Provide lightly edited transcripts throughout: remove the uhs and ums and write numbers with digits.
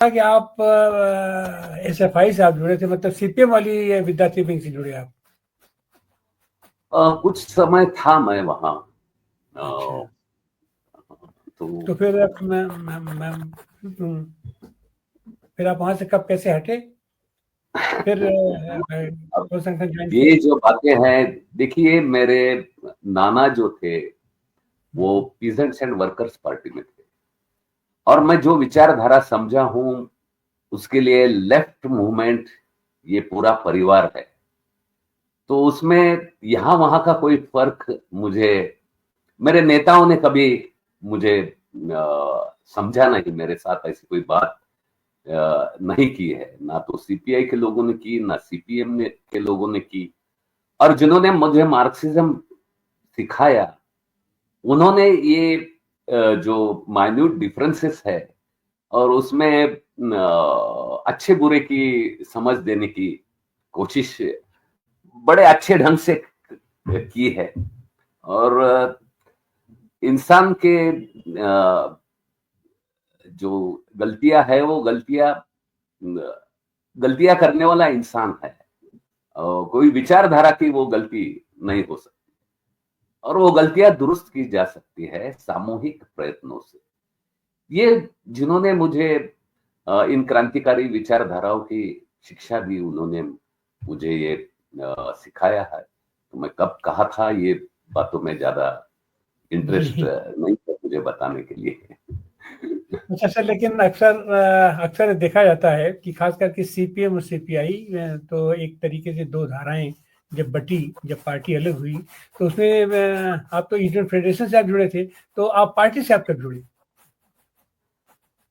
कि आप SFI से आप जुड़े थे, मतलब CPM वाली विद्यार्थी विंग से जुड़े आप? कुछ समय था मैं वहाँ। अच्छा। तो तो फिर फिर आप वहां से कब कैसे हटे, फिर अब संगठन ज्वाइन किया? ये जो बातें हैं, देखिए मेरे नाना जो थे वो पीजेंट्स एंड वर्कर्स पार्टी में थे, और मैं जो विचारधारा समझा हूं उसके लिए लेफ्ट मूवमेंट ये पूरा परिवार है। तो उसमें यहां वहां का कोई फर्क मुझे, मेरे नेताओं ने कभी मुझे समझा नहीं, मेरे साथ ऐसी कोई बात नहीं की है, ना तो सीपीआई के लोगों ने की, ना सीपीएम ने के लोगों ने की। और जिन्होंने मुझे मार्क्सिज्म सिखाया उन्होंने ये जो माइन्यूट डिफरेंसेस है और उसमें अच्छे बुरे की समझ देने की कोशिश बड़े अच्छे ढंग से की है। और इंसान के जो गलतियां है वो गलतियां करने वाला इंसान है, कोई विचारधारा की वो गलती नहीं हो सकती, और वो गलतियां दुरुस्त की जा सकती है सामूहिक प्रयत्नों से। ये जिन्होंने मुझे इन क्रांतिकारी विचारधाराओं की शिक्षा दी उन्होंने मुझे ये सिखाया है। तो मैं कब कहा था ये बातों में ज्यादा इंटरेस्ट जी। नहीं है मुझे बताने के लिए। अच्छा सर, लेकिन अक्सर देखा जाता है कि खास करके CPM और CPI, तो एक तरीके से दो धाराएं जब बटी, जब पार्टी अलग हुई, तो उसमें आप तो ईस्टर्न फेडरेशन से आप जुड़े थे, तो आप पार्टी से आप कब जुड़े?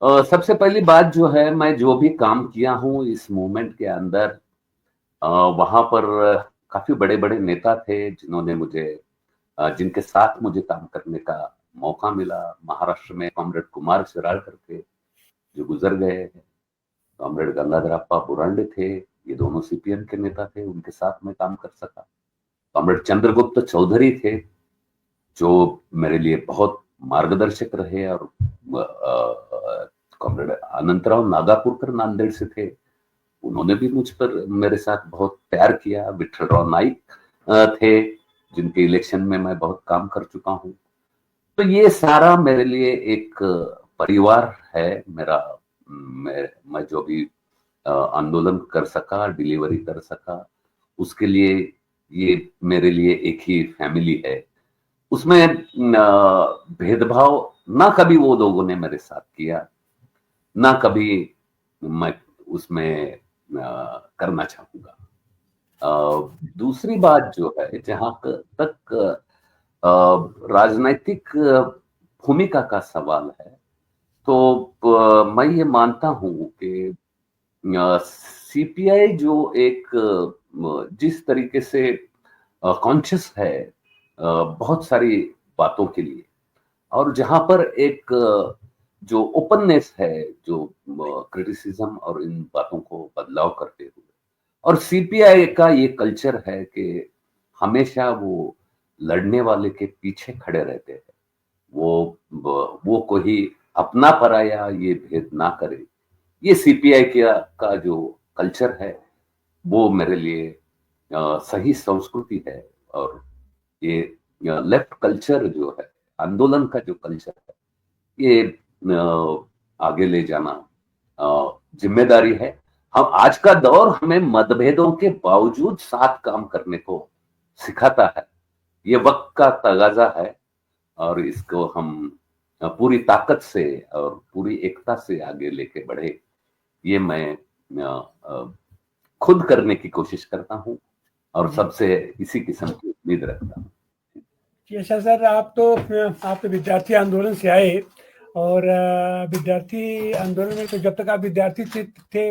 सबसे पहली बात जो है, मैं जो भी काम किया हूँ इस मूवमेंट के अंदर, वहां पर काफी बड़े बड़े नेता थे जिन्होंने मुझे जिनके साथ मुझे काम करने का मौका मिला। महाराष्ट्र में कॉमरेड कुमार शिराळकर थे जो गुजर गए हैं, कॉमरेड गंगाधरप्पा बुरांडे थे, ये दोनों सीपीएम के नेता थे, उनके साथ मैं काम कर सका। कॉमरेड चंद्रगुप्त चौधरी थे जो मेरे लिए बहुत मार्गदर्शक रहे, और कॉमरेड अनंतराव नागापुरकर नांदेड़ से थे, उन्होंने भी मुझ पर मेरे साथ बहुत प्यार किया। विठलराव नाइक थे जिनके इलेक्शन में मैं बहुत काम कर चुका हूँ। तो ये सारा मेरे लिए एक परिवार है मेरा। मैं जो भी आंदोलन कर सका, डिलीवरी कर सका, उसके लिए ये मेरे लिए एक ही फैमिली है। उसमें भेदभाव ना कभी वो लोगों ने मेरे साथ किया, ना कभी मैं उसमें करना चाहूंगा। दूसरी बात जो है, जहां तक राजनैतिक भूमिका का सवाल है, तो मैं ये मानता हूं कि सीपीआई जो एक जिस तरीके से कॉन्शियस है बहुत सारी बातों के लिए, और जहां पर एक जो ओपननेस है, जो क्रिटिसिज्म और इन बातों को बदलाव करते हुए, और सीपीआई का ये कल्चर है कि हमेशा वो लड़ने वाले के पीछे खड़े रहते हैं, वो कोई अपना पराया ये भेद ना करे। ये सीपीआई का जो कल्चर है वो मेरे लिए सही संस्कृति है। और ये लेफ्ट कल्चर जो है, आंदोलन का जो कल्चर है, ये आगे ले जाना जिम्मेदारी है। हम आज का दौर हमें मतभेदों के बावजूद साथ काम करने को सिखाता है। ये वक्त का तगाजा है, और इसको हम पूरी ताकत से और पूरी एकता से आगे लेके बढ़े, ये मैं खुद करने की कोशिश करता हूँ, और जी। सबसे इसी किस्म की उम्मीद रखता हूँ। जी, अच्छा सर, आप तो विद्यार्थी आंदोलन से आए, और विद्यार्थी आंदोलन में तो जब तक आप विद्यार्थी थे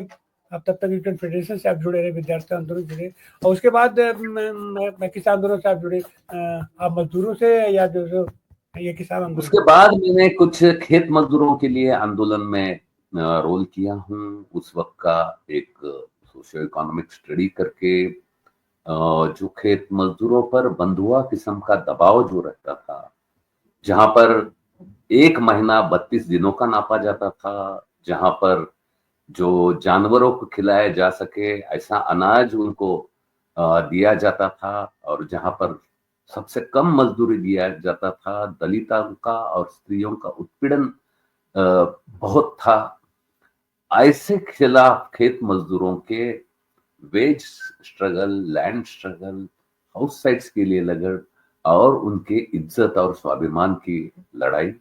आप तब तक यूनियन फेडरेशन से आप जुड़े रहे, विद्यार्थी आंदोलन से जुड़े, और उसके बाद मैं किसान आंदोलन से आप जुड़े, आप मजदूरों से या जो ये किसान आंदोलन उसके से? बाद मैंने कुछ खेत मजदूरों के लिए आंदोलन में रोल किया हूँ। उस वक्त का एक सोशियो इकोनॉमिक स्टडी करके जो खेत मजदूरों पर बंधुआ किस्म का दबाव जो रहता था, जहां पर एक महीना 32 दिनों का नापा जाता था, जहां पर जो जानवरों को खिलाया जा सके ऐसा अनाज उनको दिया जाता था, और जहां पर सबसे कम मजदूरी दिया जाता था, दलितों का और स्त्रियों का उत्पीड़न बहुत था। ऐसे खिलाफ खेत मजदूरों के wage struggle, land struggle, house sites के लिए लड़ाई और उनके इज्जत और स्वाभिमान की लड़ाई,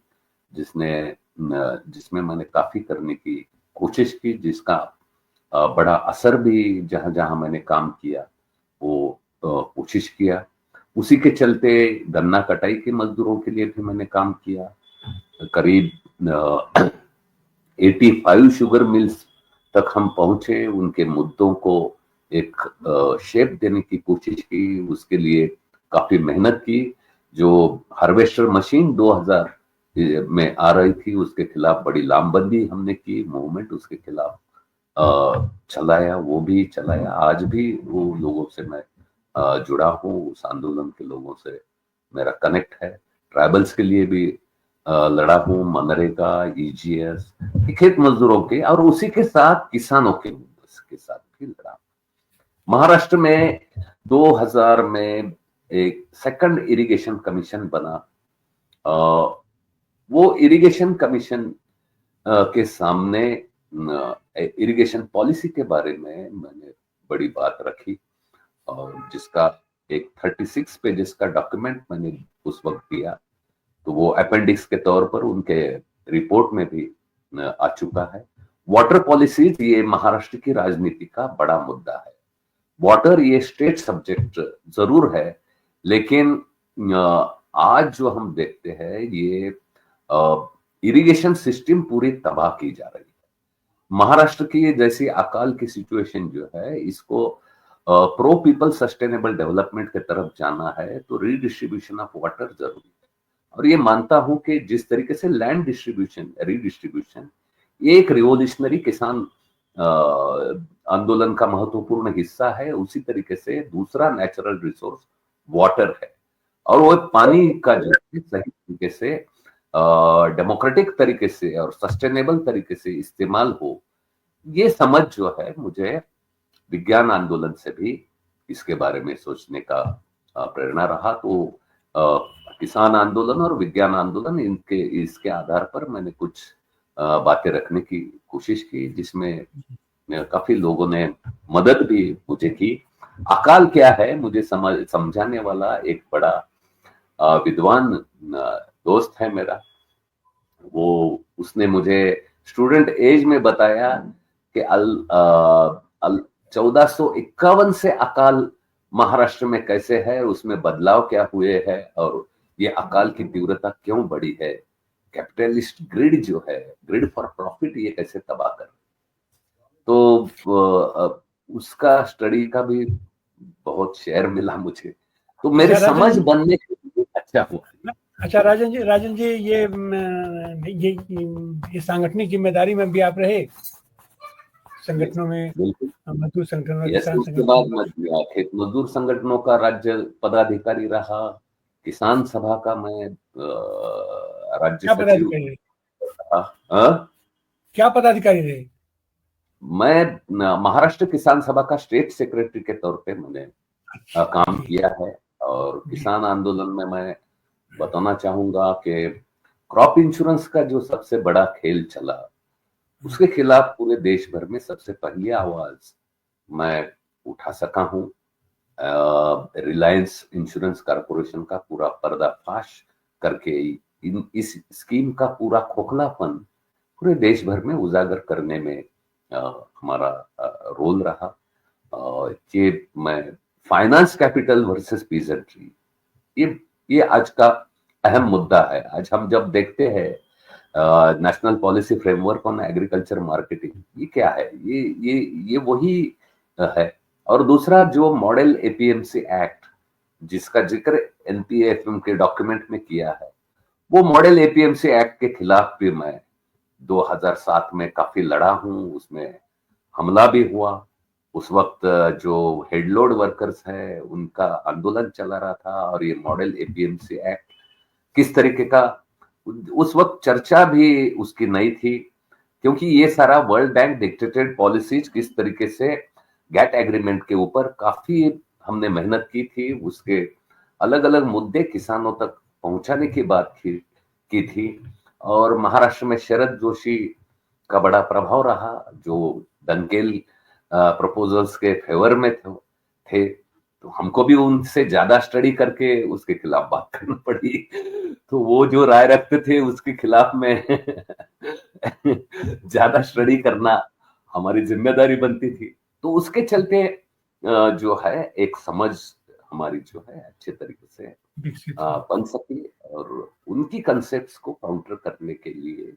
जिसमें मैंने काफी करने की कोशिश की, जिसका बड़ा असर भी जहां जहां मैंने काम किया वो कोशिश किया। उसी के चलते गन्ना कटाई के मजदूरों के लिए भी मैंने काम किया। करीब 85 शुगर मिल्स तक हम पहुंचे, उनके मुद्दों को एक शेप देने की कोशिश की, उसके लिए काफी मेहनत की। जो हार्वेस्टर मशीन 2000 में आ रही थी उसके खिलाफ बड़ी लामबंदी हमने की, मूवमेंट उसके खिलाफ चलाया, वो भी चलाया। आज भी वो लोगों से मैं जुड़ा हूँ, उस आंदोलन के लोगों से मेरा कनेक्ट है। ट्राइबल्स के लिए भी लड़ा हूँ, मनरेगा, ईजीएस, खेत मजदूरों के, और उसी के साथ किसानों के साथ भी लड़ा। महाराष्ट्र में 2000 में एक सेकंड इरिगेशन कमीशन बना। वो इरिगेशन कमीशन के सामने इरिगेशन पॉलिसी के बारे में मैंने बड़ी बात रखी, और जिसका एक 36 पेजेस का डॉक्यूमेंट मैंने उस वक्त दिया। तो वो अपेंडिक्स के तौर पर उनके रिपोर्ट में भी आ चुका है। वाटर पॉलिसीज ये महाराष्ट्र की राजनीति का बड़ा मुद्दा है। वाटर ये स्टेट सब्जेक्ट जरूर है, लेकिन आज जो हम देखते हैं ये इरिगेशन सिस्टम पूरी तबाह की जा रही है। महाराष्ट्र की जैसी अकाल की सिचुएशन जो है, इसको प्रो पीपल सस्टेनेबल डेवलपमेंट की तरफ जाना है तो रीडिस्ट्रीब्यूशन ऑफ वाटर जरूरी है। और ये मानता हूं कि जिस तरीके से लैंड डिस्ट्रीब्यूशन, रीडिस्ट्रीब्यूशन ये एक रिवोल्यूशनरी किसान आंदोलन का महत्वपूर्ण हिस्सा है, उसी तरीके से दूसरा नेचुरल रिसोर्स वाटर है। और वो पानी का जो है सही तरीके से डेमोक्रेटिक तरीके से और सस्टेनेबल तरीके से इस्तेमाल हो, ये समझ जो है मुझे विज्ञान आंदोलन से भी इसके बारे में सोचने का प्रेरणा रहा। तो किसान आंदोलन और विज्ञान आंदोलन इसके आधार पर मैंने कुछ बातें रखने की कोशिश की, जिसमें काफी लोगों ने मदद भी मुझे की। अकाल क्या है मुझे समझाने वाला एक बड़ा विद्वान दोस्त है मेरा, उसने मुझे स्टूडेंट एज में बताया कि 1451 से अकाल महाराष्ट्र में कैसे है, उसमें बदलाव क्या हुए हैं, और ये अकाल की तीव्रता क्यों बढ़ी है, कैपिटलिस्ट ग्रिड जो है, ग्रिड फॉर प्रॉफिट, ये कैसे तबाह कर। तो उसका स्टडी का भी बहुत शेयर मिला मुझे, तो मेरी समझ बनने के लिए अच्छा हुआ। अच्छा राजन जी ये सांगठनिक जिम्मेदारी में भी आप रहे, संगठनों में, मजदूर संगठनों, किसान उसके बाद मैं खेत मजदूर संगठनों का राज्य पदाधिकारी रहा, किसान सभा का मैं राज्य सचिव रहा। क्या पदाधिकारी रहे? मैं महाराष्ट्र किसान सभा का स्टेट सेक्रेटरी के तौर पे मैंने काम किया है। और किसान आंदोलन में मैं बताना चाहूंगा कि क्रॉप इंश्योरेंस का जो सबसे बड़ा खेल चला, उसके खिलाफ पूरे देश भर में सबसे पहली आवाज मैं उठा सका हूं। रिलायंस इंश्योरेंस कॉर्पोरेशन का पूरा पर्दाफाश करके इस स्कीम का पूरा खोखलापन पूरे देश भर में उजागर करने में हमारा रोल रहा। ये मैं फाइनेंस कैपिटल वर्सेस पीजेंट्री, ये आज का अहम मुद्दा है। आज हम जब देखते हैं national policy framework on agriculture marketing, ये क्या है, ये वही है। और दूसरा जो मॉडल एपीएमसी एक्ट जिसका जिक्र एनपीएफएम के डॉक्यूमेंट में किया है, वो मॉडल एपीएमसी एक्ट के खिलाफ भी मैं 2007 में काफी लड़ा हूं, उसमें हमला भी हुआ। उस वक्त जो हेडलोड वर्कर्स है उनका आंदोलन चला रहा था, और ये मॉडल एपीएमसी एक्ट किस तरीके का, उस वक्त चर्चा भी उसकी नहीं थी। क्योंकि ये सारा वर्ल्ड बैंक डिक्टेटेड पॉलिसीज किस तरीके से गैट एग्रीमेंट के ऊपर काफी हमने मेहनत की थी, उसके अलग अलग मुद्दे किसानों तक पहुंचाने की बात की थी। और महाराष्ट्र में शरद जोशी का बड़ा प्रभाव रहा, जो डंकेल प्रपोजल्स के फेवर में थे। तो हमको भी उनसे ज्यादा स्टडी करके उसके खिलाफ बात करना पड़ी। तो वो जो राय रखते थे उसके खिलाफ में ज्यादा स्टडी करना हमारी जिम्मेदारी बनती थी। तो उसके चलते जो है एक समझ हमारी जो है अच्छे तरीके से विकसित हुआ। बन सकी, और उनकी कंसेप्ट्स को काउंटर करने के लिए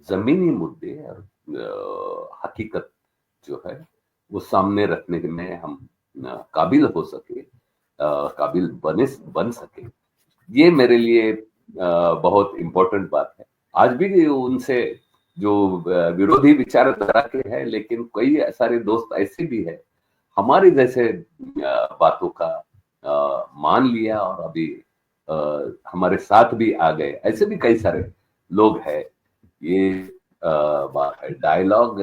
जमीनी मुद्दे और हकीकत जो है वो सामने रखने में हम काबिल हो सके, काबिल बन सके। ये मेरे लिए बहुत इम्पोर्टेंट बात है। आज भी उनसे जो विरोधी विचारधारा के हैं, लेकिन कई सारे दोस्त ऐसे भी है हमारी जैसे बातों का मान लिया और अभी हमारे साथ भी आ गए। ऐसे भी कई सारे लोग हैं। ये बात है dialogue,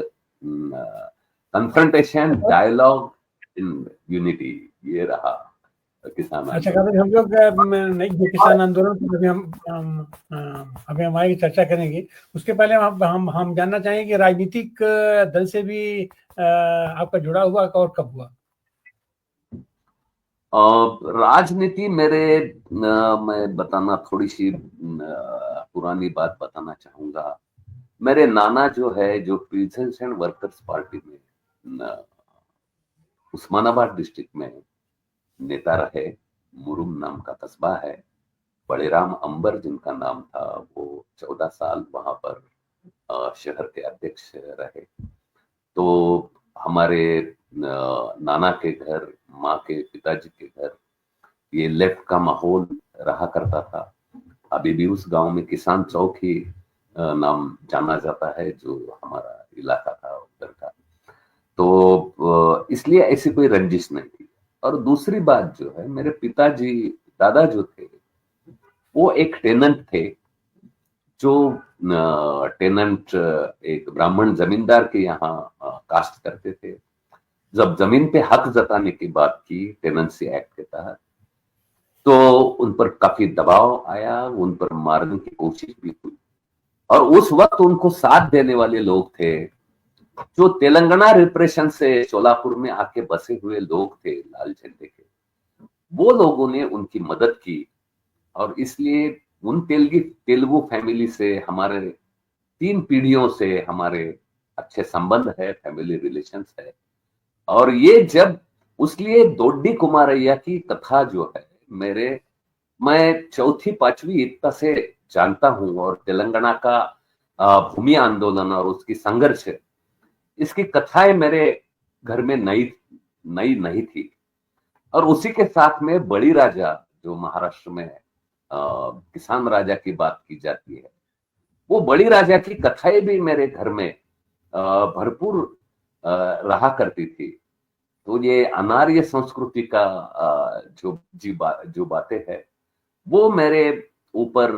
confrontation, dialogue in unity, ये रहा किसान अच्छा आंदोलन। काबिल, हम लोग नहीं, जो किसान आंदोलन पर अभी अभी हम आगे चर्चा करेंगे। उसके पहले हम जानना चाहेंगे कि राजनीतिक दल से भी आपका जुड़ा हुआ और कब हुआ? राजनीति मेरे मैं बताना थोड़ी सी पुरानी बात बताना चाहूंगा। मेरे नाना जो है, जो पीसेंट्स एंड वर्कर्स पार्टी में उस्मानाबाद डिस्ट्रिक्ट में नेता रहे। मुरुम नाम का कस्बा है। बड़े राम अंबर जिनका नाम था, वो 14 साल वहां पर शहर के अध्यक्ष रहे। तो हमारे नाना के घर, माँ के पिताजी के घर, ये लेफ्ट का माहौल रहा करता था। अभी भी उस गांव में किसान चौक ही नाम जाना जाता है, जो हमारा इलाका था उधर का। तो इसलिए ऐसी कोई रंजिश नहीं थी। और दूसरी बात जो है, मेरे पिताजी, दादा जो थे, वो एक टेनेंट थे। जो टेनेंट एक ब्राह्मण जमींदार के यहाँ कास्ट करते थे। जब जमीन पे हक जताने की बात की टेनेंसी एक्ट के तहत, तो उन पर काफी दबाव आया, उन पर मारने की कोशिश भी हुई। और उस वक्त उनको साथ देने वाले लोग थे जो तेलंगाना रिप्रेशन से शोलापुर में आके बसे हुए लोग थे, लाल झंडे के। वो लोगों ने उनकी मदद की। और इसलिए उन तेलुगु फैमिली से हमारे 3 पीढ़ियों से हमारे अच्छे संबंध है, फैमिली रिलेशंस है। और ये जब उसलिए दोड्डी कुमारैया की कथा जो है, मैं चौथी पांचवी इतना से जानता हूं। और तेलंगाना का भूमि आंदोलन और उसकी संघर्ष, इसकी कथाएं मेरे घर में नई नई नहीं थी। और उसी के साथ में बड़ी राजा, जो महाराष्ट्र में किसान राजा की बात की जाती है, वो बड़ी राजा की कथाएं भी मेरे घर में भरपूर रहा करती थी। तो ये अनार्य संस्कृति का जो बातें हैं, वो मेरे ऊपर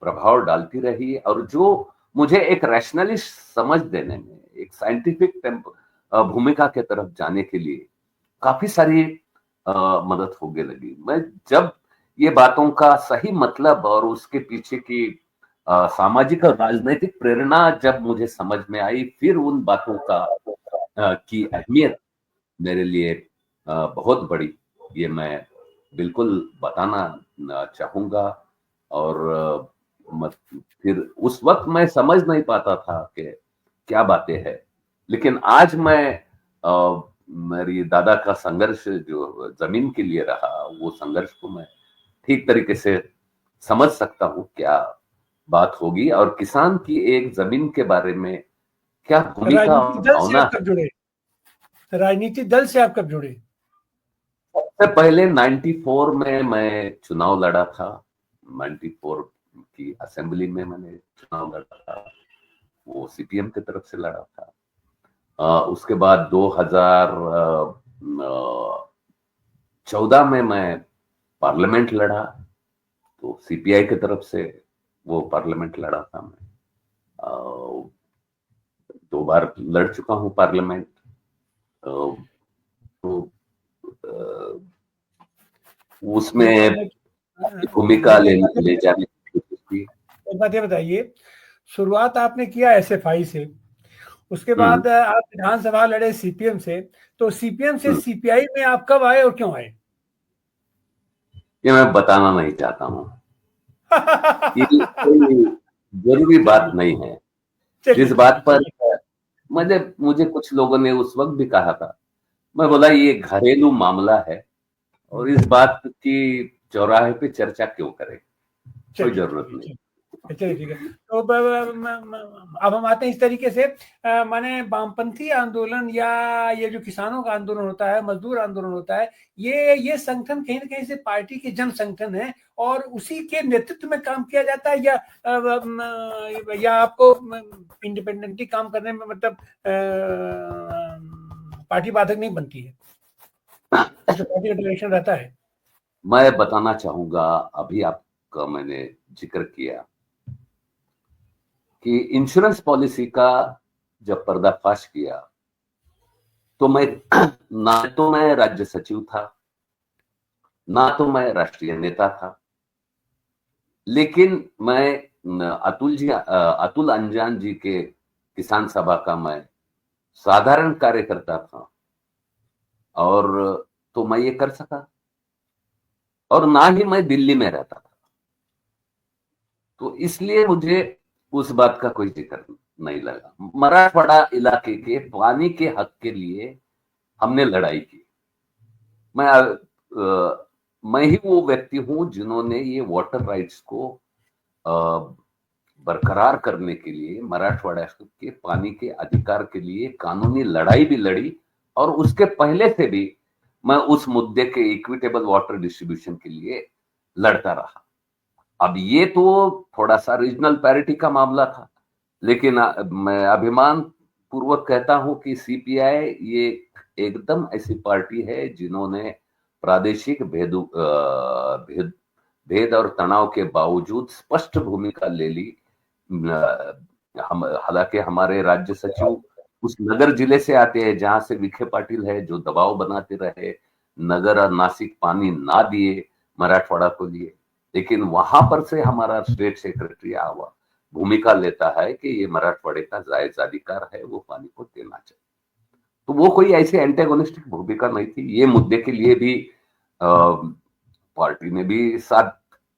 प्रभाव डालती रही। और जो मुझे एक रैशनलिस्ट समझ देने में, एक साइंटिफिक भूमिका के तरफ जाने के लिए काफी सारी मदद होने लगी। मैं जब ये बातों का सही मतलब और उसके पीछे की सामाजिक और राजनीतिक प्रेरणा जब मुझे समझ में आई, फिर उन बातों का की अहमियत मेरे लिए बहुत बड़ी, ये मैं बिल्कुल बताना चाहूंगा। और फिर उस वक्त मैं समझ नहीं पाता था कि क्या बातें हैं। लेकिन आज मैं मेरी दादा का संघर्ष जो जमीन के लिए रहा, वो संघर्ष को मैं ठीक तरीके से समझ सकता हूँ क्या बात होगी, और किसान की एक जमीन के बारे में क्या भूमिका और राजनीतिक दल से भावना आप कब जुड़े? राजनीतिक दल से आप कब जुड़े? सबसे पहले 94 में मैं चुनाव लड़ा था। 94 की असेंबली में मैंने चुनाव लड़ा था, वो सीपीएम की तरफ से लड़ा था। उसके बाद 2014 में मैं पार्लियामेंट लड़ा, तो सीपीआई की तरफ से वो पार्लियामेंट लड़ा था मैं। 2 बार लड़ चुका हूं पार्लियामेंट। तो देखिए उसमें मैं भूमिका देखिए ले जाने की कोशिश की। एक बात ये बताइए, शुरुआत आपने किया एसएफआई से, उसके हम्म बाद आप विधानसभा लड़े सीपीएम से, तो सीपीएम से हम्म। सीपीआई में आप कब आए और क्यों आए? ये मैं बताना नहीं चाहता हूँ, ये कोई जरूरी बात चलिए नहीं है। चलिए जिस चलिए बात पर चलिए। मुझे मुझे कुछ लोगों ने उस वक्त भी कहा था, मैं बोला ये घरेलू मामला है और इस बात की चौराहे पे चर्चा क्यों करें, कोई चलिए जरूरत चलिए नहीं। चलिए चलिए ठीक है। तो अब हम आते हैं इस तरीके से, माने वामपंथी आंदोलन या ये जो किसानों का आंदोलन होता है, मजदूर आंदोलन होता है, ये संगठन कहीं ना कहीं से पार्टी के जन संगठन है और उसी के नेतृत्व में काम किया जाता है, या आपको इंडिपेंडेंटली काम करने में मतलब पार्टी बाधक नहीं बनती है, उसमें पार्टी का डायरेक्शन रहता है? मैं बताना चाहूंगा, अभी आपका मैंने जिक्र किया कि इंश्योरेंस पॉलिसी का जब पर्दाफाश किया तो मैं ना तो मैं राज्य सचिव था, ना तो मैं राष्ट्रीय नेता था, लेकिन मैं अतुल अंजान जी के किसान सभा का मैं साधारण कार्यकर्ता था और तो मैं ये कर सका, और ना ही मैं दिल्ली में रहता था, तो इसलिए मुझे उस बात का कोई जिक्र नहीं लगा। मराठवाड़ा इलाके के पानी के हक के लिए हमने लड़ाई की। मैं ही वो व्यक्ति हूं जिन्होंने ये वाटर राइट्स को अ, बरकरार करने के लिए, मराठवाड़ा के पानी के अधिकार के लिए कानूनी लड़ाई भी लड़ी, और उसके पहले से भी मैं उस मुद्दे के इक्विटेबल वाटर डिस्ट्रीब्यूशन के लिए लड़ता रहा। अब ये तो थोड़ा सा रीजनल पैरिटी का मामला था, लेकिन मैं अभिमान पूर्वक कहता हूं कि सीपीआई ये एकदम ऐसी पार्टी है जिन्होंने प्रादेशिक भेद भेद और तनाव के बावजूद स्पष्ट भूमिका ले ली। हम हालांकि हमारे राज्य सचिव उस नगर जिले से आते हैं जहां से विखे पाटिल है, जो दबाव बनाते रहे, नगर और नासिक पानी ना दिए मराठवाड़ा को दिए, लेकिन वहां पर से हमारा स्टेट सेक्रेटरी आवा भूमिका लेता है कि ये मराठवाड़े का जायज अधिकार है, वो पानी को देना चाहिए। तो वो कोई ऐसी एंटेगोनिस्टिक भूमिका नहीं थी। ये मुद्दे के लिए भी पार्टी ने भी साथ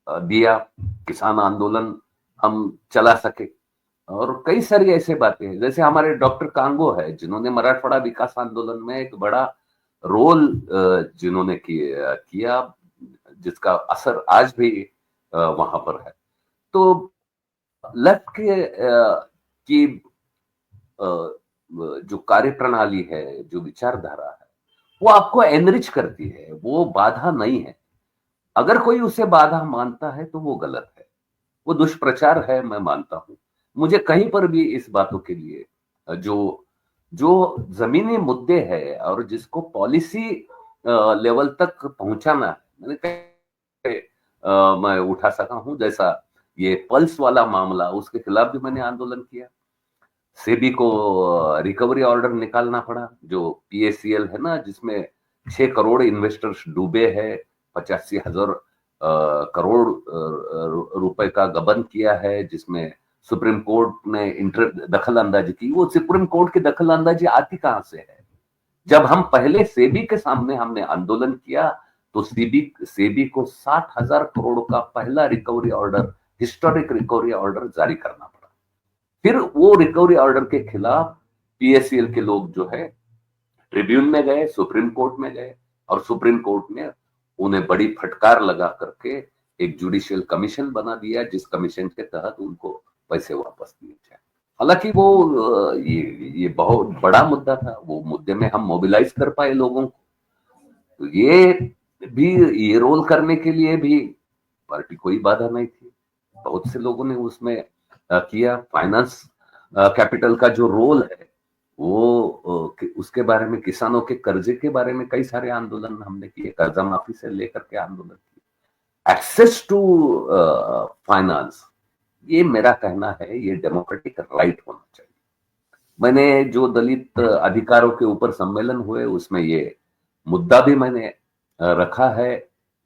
दिया, किसान आंदोलन हम चला सके, और कई सारी ऐसे बातें हैं, जैसे हमारे डॉक्टर कांगो है जिन्होंने मराठवाड़ा विकास आंदोलन में एक बड़ा रोल जिन्होंने किया, जिसका असर आज भी वहां पर है। तो लेफ्ट की जो कार्य प्रणाली है, जो विचारधारा है, वो आपको एनरिच करती है, वो बाधा नहीं है। अगर कोई उसे बाधा मानता है तो वो गलत है, वो दुष्प्रचार है, मैं मानता हूं। मुझे कहीं पर भी इस बातों के लिए जो जो जमीनी मुद्दे है और जिसको पॉलिसी लेवल तक पहुंचाना है, मैंने मैं उठा सका हूं, जैसा ये पल्स वाला मामला, उसके खिलाफ भी मैंने आंदोलन किया। सेबी को रिकवरी ऑर्डर निकालना पड़ा, जो पीएसीएल है ना, जिसमें 6 करोड़ इन्वेस्टर्स डूबे हैं, 85,000 करोड़ रुपए का गबन किया है, जिसमें सुप्रीम कोर्ट ने दखल अंदाजी की। वो सुप्रीम कोर्ट की दखल अंदाजी आती कहां से है? जब हम पहले सेबी के सामने हमने आंदोलन किया तो सेबी को 60,000 करोड़ का पहला recovery order, historic recovery order जारी करना पड़ा। फिर वो रिकवरी ऑर्डर के खिलाफ पीएससीएल के लोग जो है ट्रिब्यून में गए, सुप्रीम कोर्ट में गए, और सुप्रीम कोर्ट ने उन्हें बड़ी फटकार लगा करके एक जुडिशियल कमीशन बना दिया, जिस कमीशन के तहत उनको पैसे वापस दिए जाए। हालांकि वो ये बहुत बड़ा मुद्दा था, वो मुद्दे में हम मोबिलाइज कर पाए लोगों को, तो ये रोल करने के लिए भी पार्टी कोई बाधा नहीं थी। बहुत से लोगों ने उसमें किया। फाइनेंस कैपिटल का जो रोल है वो उसके बारे में, किसानों के कर्जे के बारे में कई सारे आंदोलन हमने किए, कर्जा माफी से लेकर के आंदोलन किए। एक्सेस टू फाइनेंस, ये मेरा कहना है, ये डेमोक्रेटिक राइट होना चाहिए। मैंने जो दलित अधिकारों के ऊपर सम्मेलन हुए उसमें ये मुद्दा भी मैंने रखा है,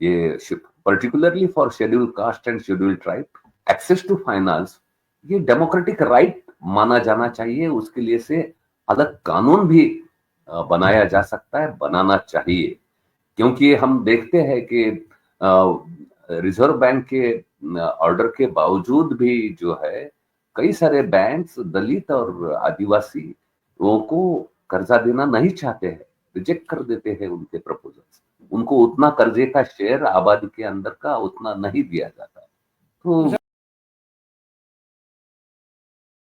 ये particularly for schedule caste and schedule tribe access to finance, ये डेमोक्रेटिक राइट माना जाना चाहिए। उसके लिए से अलग कानून भी बनाया जा सकता है, बनाना चाहिए, क्योंकि हम देखते हैं कि रिजर्व बैंक के ऑर्डर के बावजूद भी जो है कई सारे बैंक्स दलित और आदिवासी लोगों को कर्जा देना नहीं चाहते हैं, रिजेक्ट कर देते हैं उनके प्रपोजल्स। उनको उतना कर्जे का शेयर आबादी के अंदर का उतना नहीं दिया जाता। तो